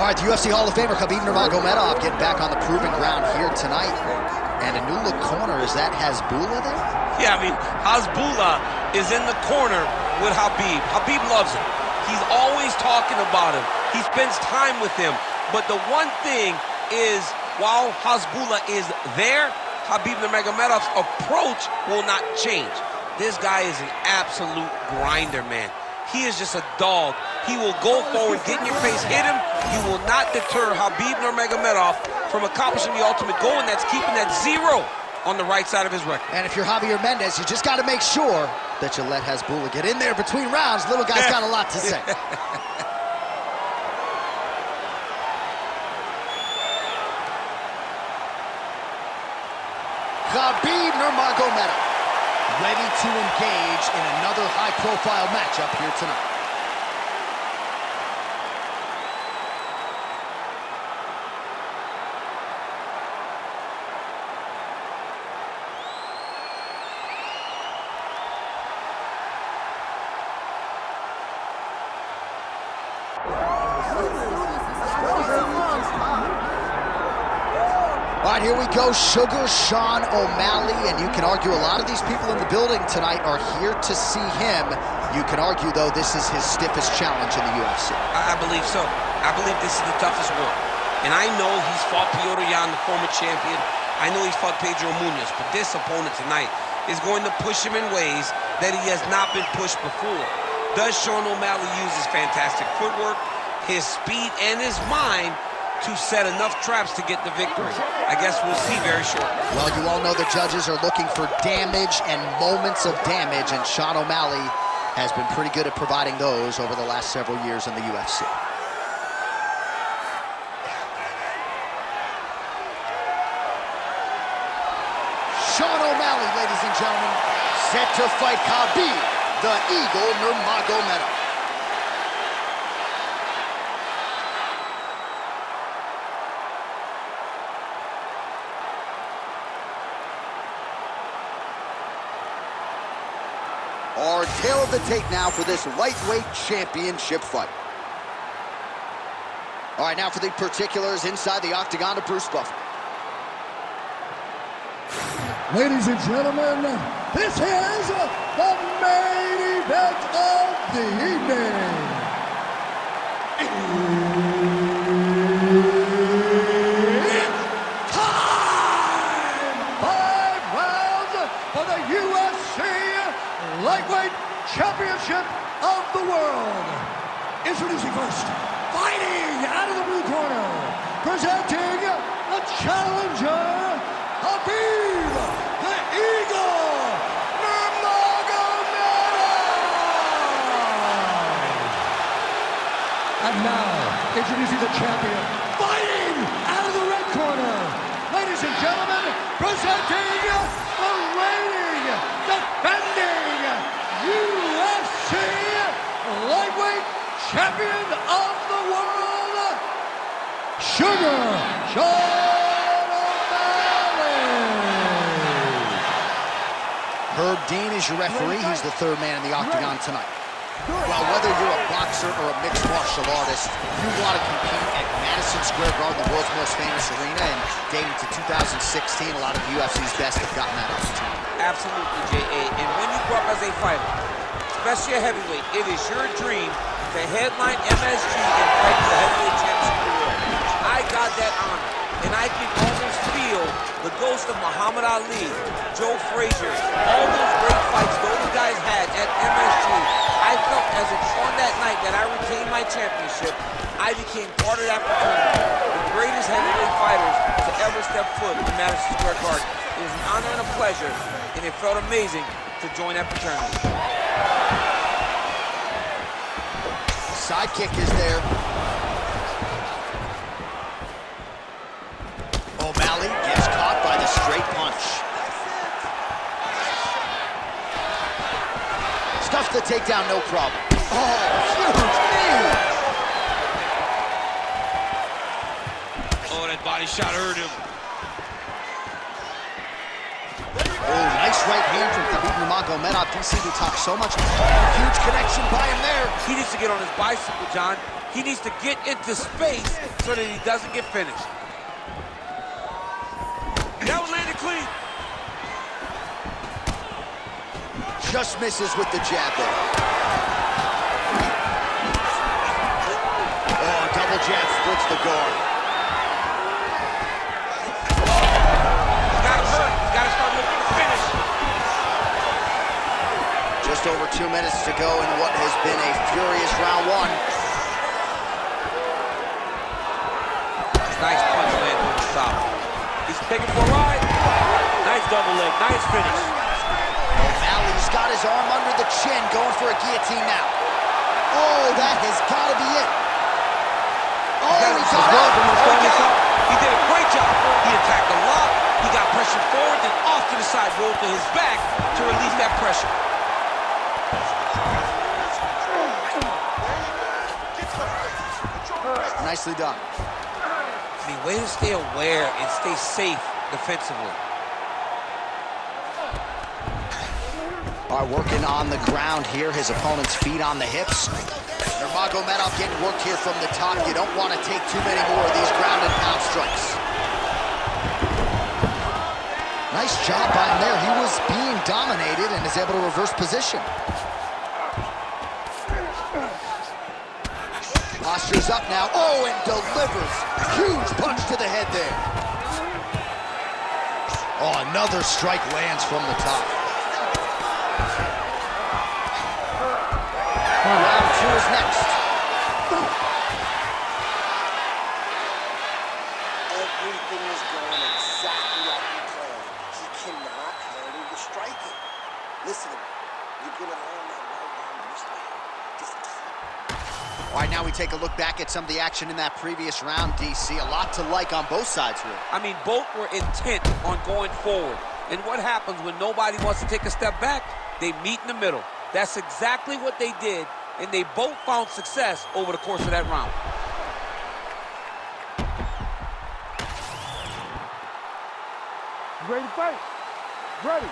All right, the UFC Hall of Famer Khabib Nurmagomedov getting back on the proving ground here tonight. And a new look corner, is that Hasbulla there? Yeah, I mean, Hasbulla is in the corner with Khabib. Khabib loves him. He's always talking about him. He spends time with him. But the one thing is, while Hasbulla is there, Khabib Nurmagomedov's approach will not change. This guy is an absolute grinder, man. He is just a dog. He will go forward, get in your face, hit him. He will not deter Khabib Nurmagomedov from accomplishing the ultimate goal, and that's keeping that 0 on the right side of his record. And if you're Javier Mendez, you just got to make sure that you let Hasbulla get in there between rounds. Little guy's got a lot to say. Khabib Nurmagomedov ready to engage in another high-profile matchup here tonight. All right, here we go. Sugar Sean O'Malley, and you can argue a lot of these people in the building tonight are here to see him. You can argue, though, this is his stiffest challenge in the UFC. I believe so. I believe this is the toughest one. And I know he's fought Piotr Jan, the former champion. I know he's fought Pedro Munoz, but this opponent tonight is going to push him in ways that he has not been pushed before. Does Sean O'Malley use his fantastic footwork, his speed, and his mind to set enough traps to get the victory? I guess we'll see very shortly. Well, you all know the judges are looking for damage and moments of damage, and Sean O'Malley has been pretty good at providing those over the last several years in the UFC. Sean O'Malley, ladies and gentlemen, set to fight Khabib, the Eagle Nurmagomedov. Our tail of the tape now for this lightweight championship fight. All right, now for the particulars inside the octagon to Bruce Buffer. Ladies and gentlemen, this is the main event of the evening. It's time! 5 rounds for the UFC Lightweight Championship of the World. Introducing first, fighting out of the blue corner, presenting the challenger, Khabib, the Eagle Nurmagomedov. And now, introducing the champion, fighting out of the red corner, ladies and gentlemen, presenting the reigning, defending UFC Lightweight Champion of the World, Sugar Sean O'Malley. Herb Dean is your referee. He's the third man in the octagon tonight. Well, whether you're a boxer or a mixed martial artist, you want to compete at Madison Square Garden, the world's most famous arena, and dating to 2016, a lot of UFC's best have gotten that opportunity. Absolutely, J.A. And when you grow up as a fighter, especially a heavyweight, it is your dream to headline MSG and fight for the heavyweight championship of the world. I got that honor, and I can almost feel the ghost of Muhammad Ali, Joe Frazier, all those great fights those guys had at MSG. I felt as if on that night that I retained my championship, I became part of that fraternity. The greatest heavyweight fighters to ever step foot in Madison Square Garden. It was an honor and a pleasure, and it felt amazing to join that fraternity. Sidekick is there. O'Malley gets caught by the straight punch. Stuffs the takedown, no problem. Oh, huge knee! Oh, that body shot hurt him. Oh, nice right hand from Khabib Nurmagomedov. Nurmagomedov. DC, we talk so much. Huge connection by him there. He needs to get on his bicycle, John. He needs to get into space so that he doesn't get finished. That one landed clean. Just misses with the jab there. Oh, double jab splits the guard. He's got to hurt. He's got to start looking to finish. Just over 2 minutes to go in what has been a furious round one. Nice punch landed on the top. He's taking for a ride. Nice double leg. Nice finish. He's got his arm under the chin, going for a guillotine now. Oh, that has got to be it. Oh, he got out. He did a great job. He attacked a lot. He got pressure forward, then off to the side, rolled to his back to release that pressure. Nicely done. I mean, way to stay aware and stay safe defensively. All right, working on the ground here. His opponent's feet on the hips. Nurmagomedov getting work here from the top. You don't want to take too many more of these ground and pound strikes. Nice job by him there. He was being dominated and is able to reverse position. Posture's up now. Oh, and delivers. Huge punch to the head there. Oh, another strike lands from the top. Round two is next. Everything is going exactly like you planned. He cannot handle the striking. Listen, you're going to land that right arm this way. Just keep. All right, now we take a look back at some of the action in that previous round, DC. A lot to like on both sides here. I mean, both were intent on going forward. And what happens when nobody wants to take a step back? They meet in the middle. That's exactly what they did, and they both found success over the course of that round. Ready to fight? Ready.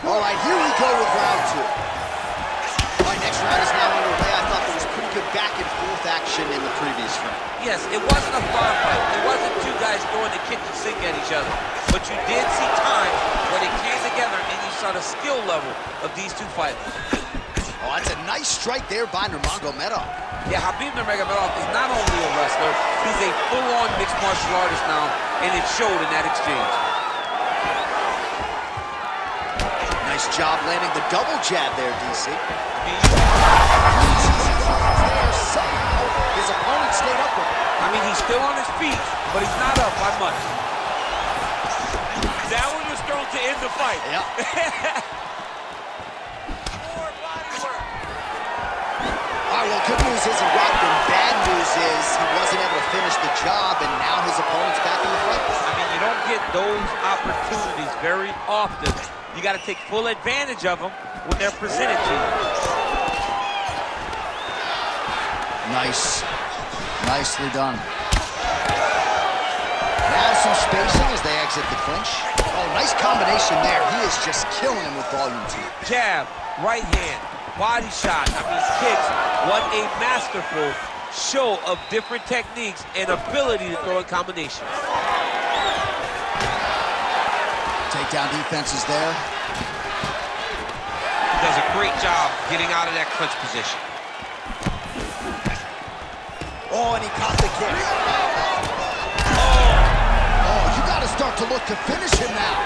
All right, here we go with round two. All right, next round is now underway. I thought there was pretty good back and forth action in the previous round. Yes, it wasn't a firefight. It wasn't two guys throwing the kitchen sink at each other. But you did see times where they came together and you saw the skill level of these two fighters. Oh, that's a nice strike there by Nurmagomedov. Yeah, Khabib Nurmagomedov is not only a wrestler, he's a full-on mixed martial artist now, and it showed in that exchange. Nice job landing the double jab there, DC. Somehow, his opponent stayed up with him. I mean, he's still on his feet, but he's not up by much. That one was thrown to end the fight. Yeah. All right, well, good news is he rocked him. Bad news is he wasn't able to finish the job, and now his opponent's back in the fight. I mean, you don't get those opportunities very often. You got to take full advantage of them when they're presented to you. Nice. Nicely done. Now some spacing as they exit the clinch. Oh, nice combination there. He is just killing him with volume too. Jab, right hand, body shot. I mean, kicks. What a masterful show of different techniques and ability to throw in combination. Takedown defenses there. He does a great job getting out of that clinch position. Oh, and he caught the kick. Oh, you got to start to look to finish him now.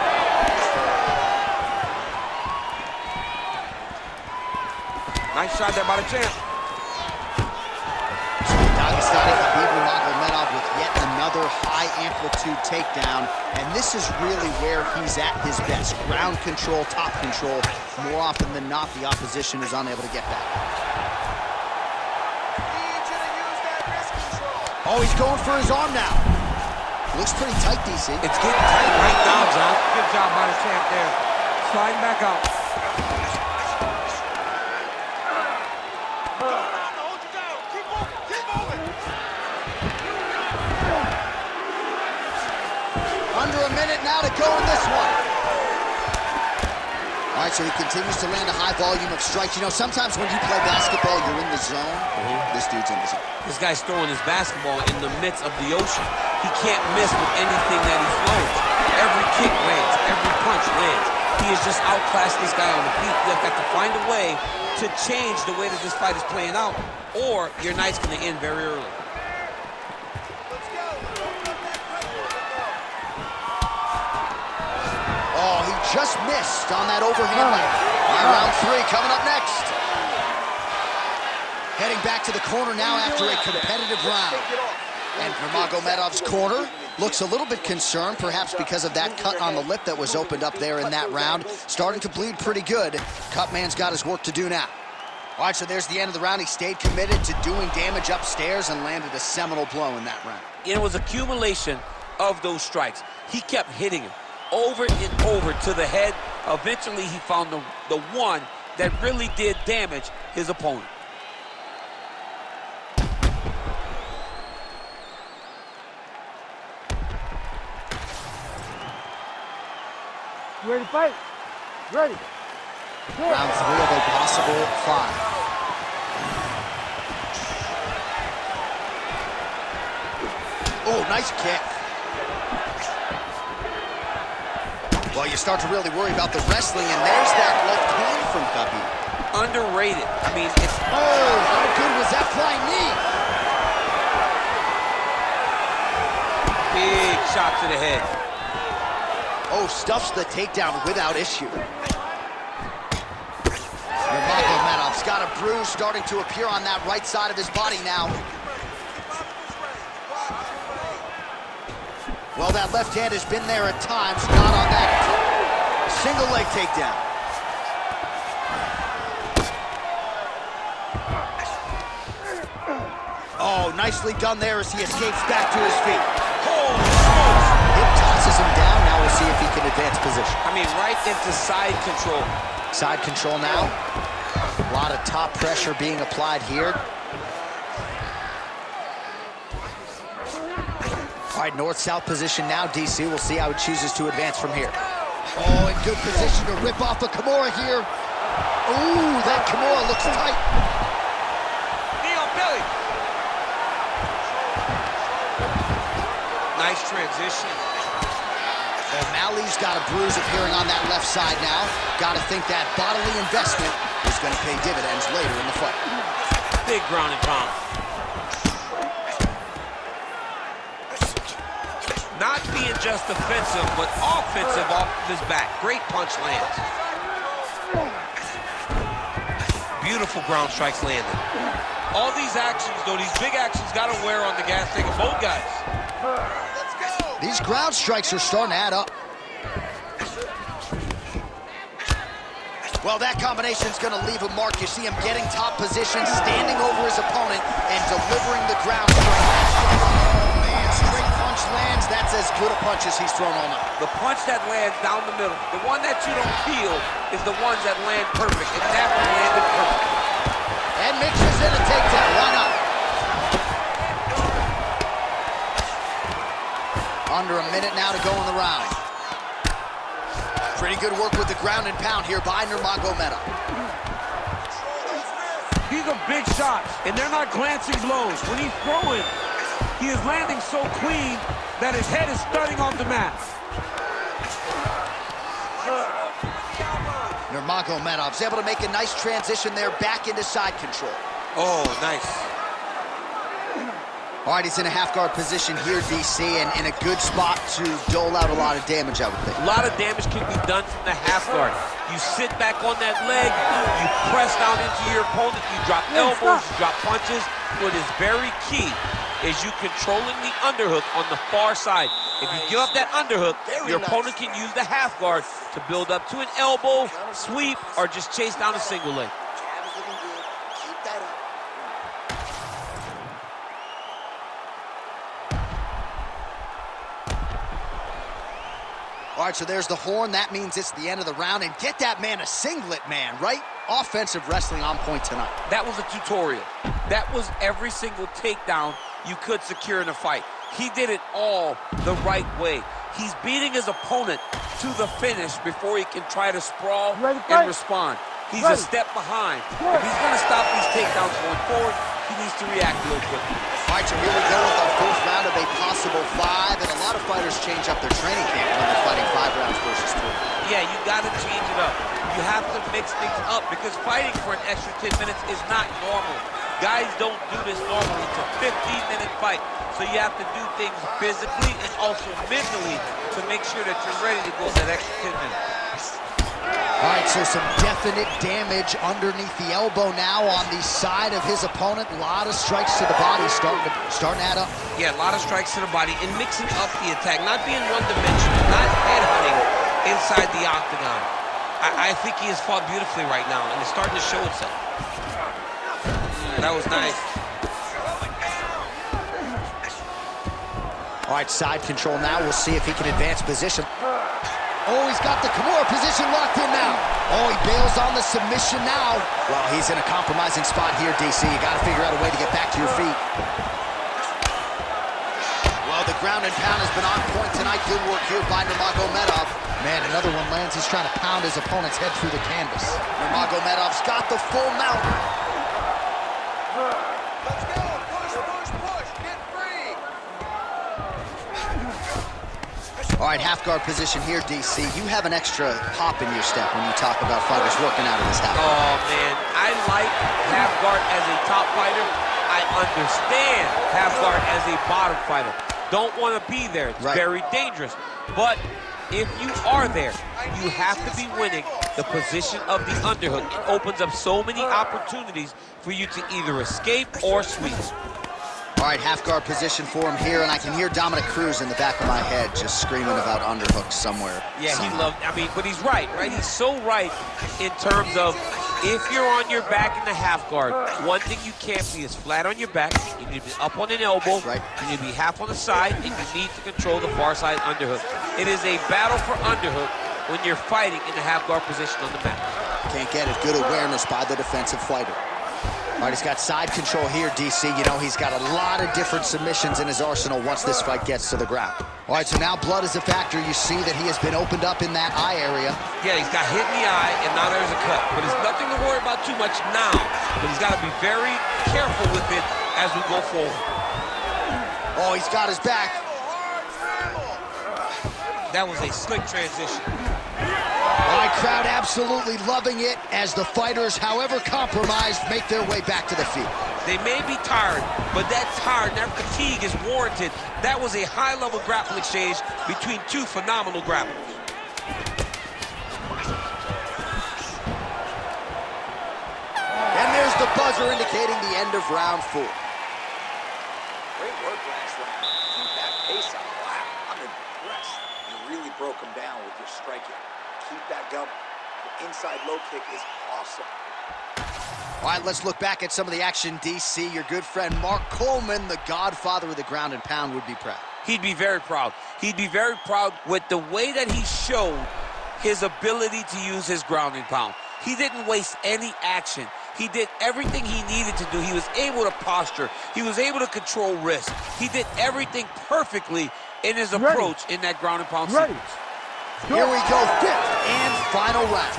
Nice shot there by the champ. Dagestani Khabib Nurmagomedov with yet another high-amplitude takedown, and this is really where he's at his best. Ground control, top control. More often than not, the opposition is unable to get back. Oh, he's going for his arm now. Looks pretty tight, DC. It's getting tight right now, John. Good job by the champ there. Sliding back out. Under a minute now to go in this one. All right, so he continues to land a high volume of strikes. You know, sometimes when you play basketball, you're in the zone. This dude's in the zone. This guy's throwing his basketball in the midst of the ocean. He can't miss with anything that he throws. Every kick lands, every punch lands. He has just outclassed this guy on the feet. You've got to find a way to change the way that this fight is playing out, or your night's going to end very early. Oh, he just missed on that overhand left. Round 3 coming up next. Heading back to the corner now after a competitive round. And Nurmagomedov's corner looks a little bit concerned, perhaps because of that cut on the lip that was opened up there in that round. Starting to bleed pretty good. Cutman's got his work to do now. All right, so there's the end of the round. He stayed committed to doing damage upstairs and landed a seminal blow in that round. It was accumulation of those strikes. He kept hitting him over and over to the head. Eventually, he found the one that really did damage his opponent. You ready to fight? Ready. Round 3 of a possible 5. Oh, nice kick. Well, you start to really worry about the wrestling, and there's that left hand from Khabib. Underrated. I mean, it's... Oh, how good was that flying knee? Big shot to the head. Oh, stuffs the takedown without issue. Nurmagomedov's got a bruise starting to appear on that right side of his body now. Well, that left hand has been there at times, not on that single leg takedown. Oh, nicely done there as he escapes back to his feet. Holy smokes! Hip tosses him down. Now we'll see if he can advance position. I mean, right into side control. Side control now. A lot of top pressure being applied here. All right, north-south position now, DC. We'll see how he chooses to advance from here. Oh, in good position to rip off a Kimura here. Ooh, that Kimura looks tight. Knee on belly. Nice transition. O'Malley's got a bruise appearing on that left side now. Got to think that bodily investment is going to pay dividends later in the fight. Big ground and pound. Not being just defensive, but offensive off of his back. Great punch lands. Beautiful ground strikes landed. All these actions, though, these big actions got to wear on the gas tank of both guys. These ground strikes are starting to add up. Well, that combination's going to leave a mark. You see him getting top position, standing over his opponent, and delivering the ground strike. Oh, man, straight punch lands. That's as good a punch as he's thrown all night. The punch that lands down the middle, the one that you don't feel, is the ones that land perfect. And that one landed perfect. And mixes in a takedown. Why not? Under a minute now to go in the round. Pretty good work with the ground and pound here by Nurmagomedov. These are big shots, and they're not glancing blows. When he's throwing, he is landing so clean that his head is starting off the mat. Nurmagomedov's able to make a nice transition there back into side control. Oh, nice. All right, he's in a half-guard position here, DC, and in a good spot to dole out a lot of damage, I would think. A lot of damage can be done from the half guard. You sit back on that leg, you press down into your opponent, you drop elbows, you drop punches. What is very key is you controlling the underhook on the far side. If you give up that underhook, your opponent can use the half guard to build up to an elbow, sweep, or just chase down a single leg. Jab is looking good. Keep that up. All right, so there's the horn. That means it's the end of the round. And get that man a singlet, man, right? Offensive wrestling on point tonight. That was a tutorial. That was every single takedown you could secure in a fight. He did it all the right way. He's beating his opponent to the finish before he can try to sprawl and respond. He's a step behind. If he's going to stop these takedowns going forward, he needs to react real quickly. All right, so here we go with our fourth round of a possible 5, and a lot of fighters change up their training camp when they're fighting 5 rounds versus 3. Yeah, you got to change it up. You have to mix things up because fighting for an extra 10 minutes is not normal. Guys don't do this normally. It's a 15-minute fight. So you have to do things physically and also mentally to make sure that you're ready to go that extra 10 minutes. All right, so some definite damage underneath the elbow now on the side of his opponent. A lot of strikes to the body starting to add up. Yeah, a lot of strikes to the body and mixing up the attack, not being one-dimensional, not headhunting inside the octagon. I think he has fought beautifully right now, and it's starting to show itself. That was nice. All right, side control now. We'll see if he can advance position. Oh, he's got the Kimura position locked in now. Oh, he bails on the submission now. Well, he's in a compromising spot here, DC. You got to figure out a way to get back to your feet. Well, the ground and pound has been on point tonight. Good work here by Nurmagomedov. Man, another one lands. He's trying to pound his opponent's head through the canvas. Nurmagomedov's got the full mount. Let's go. Push, push, push. Get free. All right, half guard position here, DC. You have an extra hop in your step when you talk about fighters working out of this half guard. Oh, man. I like half guard as a top fighter. I understand half guard as a bottom fighter. Don't want to be there. It's very dangerous. But if you are there, you have to be winning the position of the underhook. It opens up so many opportunities for you to either escape or sweep. All right, half guard position for him here, and I can hear Dominic Cruz in the back of my head just screaming about underhooks somewhere. Yeah, he loved, but he's right? He's so right in terms of if you're on your back in the half guard, one thing you can't be is flat on your back. You need to be up on an elbow. You need to be half on the side, and you need to control the far side underhook. It is a battle for underhook when you're fighting in the half guard position on the mat. Can't get it. Good awareness by the defensive fighter. All right, he's got side control here, DC. You know, he's got a lot of different submissions in his arsenal once this fight gets to the ground. All right, so now blood is a factor. You see that he has been opened up in that eye area. Yeah, he's got hit in the eye, and now there's a cut. But there's nothing to worry about too much now. But he's got to be very careful with it as we go forward. Oh, he's got his back. That was a slick transition. All right, crowd absolutely loving it as the fighters, however compromised, make their way back to the field. They may be tired, but that fatigue is warranted. That was a high-level grappling exchange between two phenomenal grapplers. And there's the buzzer indicating the end of round 4. Great work last round. Keep that pace up. Wow, I'm impressed. You really broke him down with your striking. Keep that going. The inside low kick is awesome. All right, let's look back at some of the action, DC. Your good friend Mark Coleman, the godfather of the ground and pound, would be proud. He'd be very proud. He'd be very proud with the way that he showed his ability to use his ground and pound. He didn't waste any action. He did everything he needed to do. He was able to posture. He was able to control wrist. He did everything perfectly in his approach in that ground and pound sequence. Here we go, 5th and final round.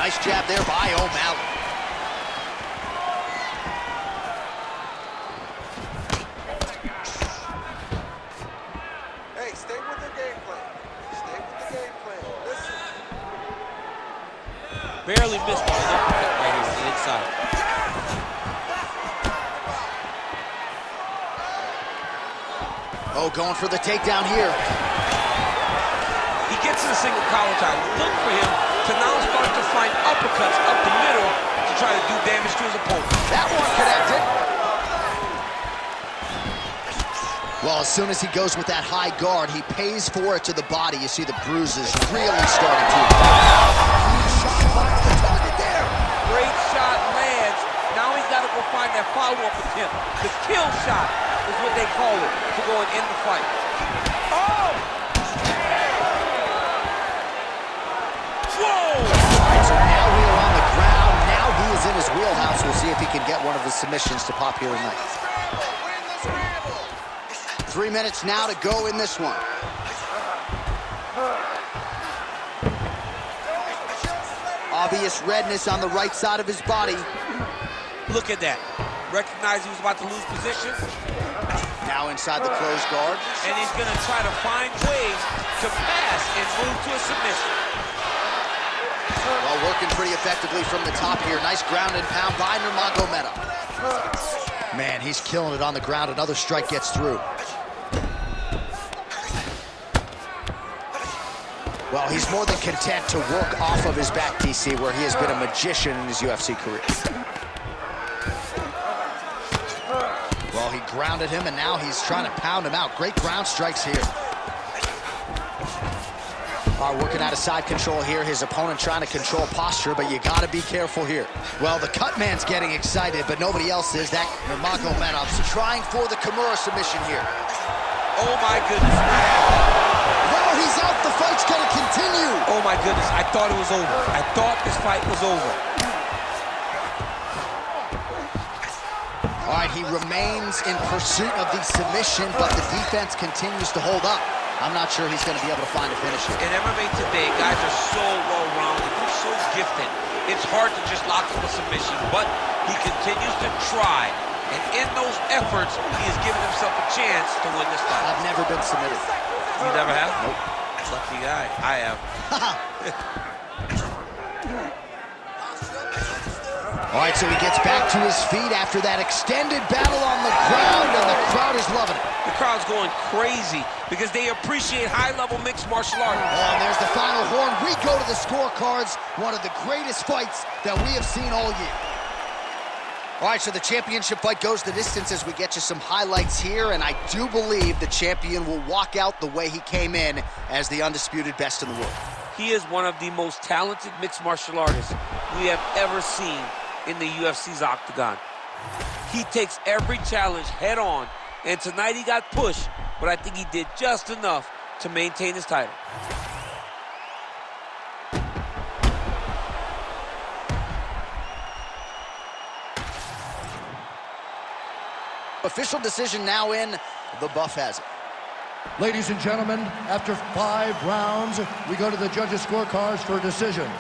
Nice jab there by O'Malley. Hey, stay with the game plan. Stay with the game plan. Listen. Barely missed on the uppercut right here on the inside. Oh, going for the takedown here. He gets to the single collar tie. Look for him to now start to find uppercuts up the middle to try to do damage to his opponent. That one connected. Well, as soon as he goes with that high guard, he pays for it to the body. You see the bruises really starting to. Shot finds the target there. Great shot lands. Now he's got to go find that follow-up attempt. The kill shot is what they call it to go and end the fight. Oh! Whoa! All right, so now we are on the ground. Now he is in his wheelhouse. We'll see if he can get one of the submissions to pop here tonight. Win the scramble. 3 minutes now to go in this one. Obvious redness on the right side of his body. Look at that. Recognized he was about to lose position. Now inside the closed guard. And he's going to try to find ways to pass and move to a submission. Well, working pretty effectively from the top here. Nice ground and pound by Nurmagomedov. Man, he's killing it on the ground. Another strike gets through. Well, he's more than content to work off of his back, DC, where he has been a magician in his UFC career. Well, he grounded him, and now he's trying to pound him out. Great ground strikes here. Working out of side control here. His opponent trying to control posture, but you got to be careful here. Well, the cut man's getting excited, but nobody else is. That Nurmagomedov's trying for the Kimura submission here. Oh, my goodness. Well, he's out. The fight's going to continue. Oh, my goodness. I thought it was over. I thought this fight was over. All right, he remains in pursuit of the submission, but the defense continues to hold up. I'm not sure he's going to be able to find a finish here. In MMA today, guys are so well-rounded. They're so gifted. It's hard to just lock up a submission, but he continues to try. And in those efforts, he has given himself a chance to win this fight. I've never been submitted. You never have? Nope. Lucky guy. I have. All right, so he gets back to his feet after that extended battle on the ground, and the crowd is loving it. The crowd's going crazy because they appreciate high-level mixed martial arts. Oh, and there's the final horn. We go to the scorecards. One of the greatest fights that we have seen all year. All right, so the championship fight goes the distance as we get you some highlights here, and I do believe the champion will walk out the way he came in as the undisputed best in the world. He is one of the most talented mixed martial artists we have ever seen in the UFC's octagon. He takes every challenge head on, and tonight he got pushed, but I think he did just enough to maintain his title. Official decision now in. The buff has it. Ladies and gentlemen, after 5 rounds, we go to the judges' scorecards for a decision.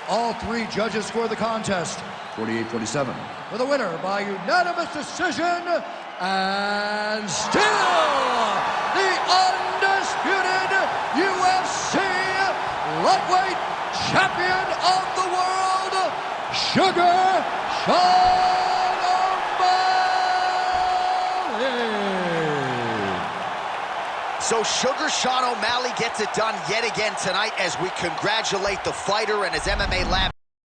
All 3 judges score the contest 48-47. For the winner by unanimous decision, and still the undisputed UFC lightweight champion of the world, Sugar Sean O'Malley. So Sugar Sean O'Malley gets it done yet again tonight as we congratulate the fighter and his MMA lab.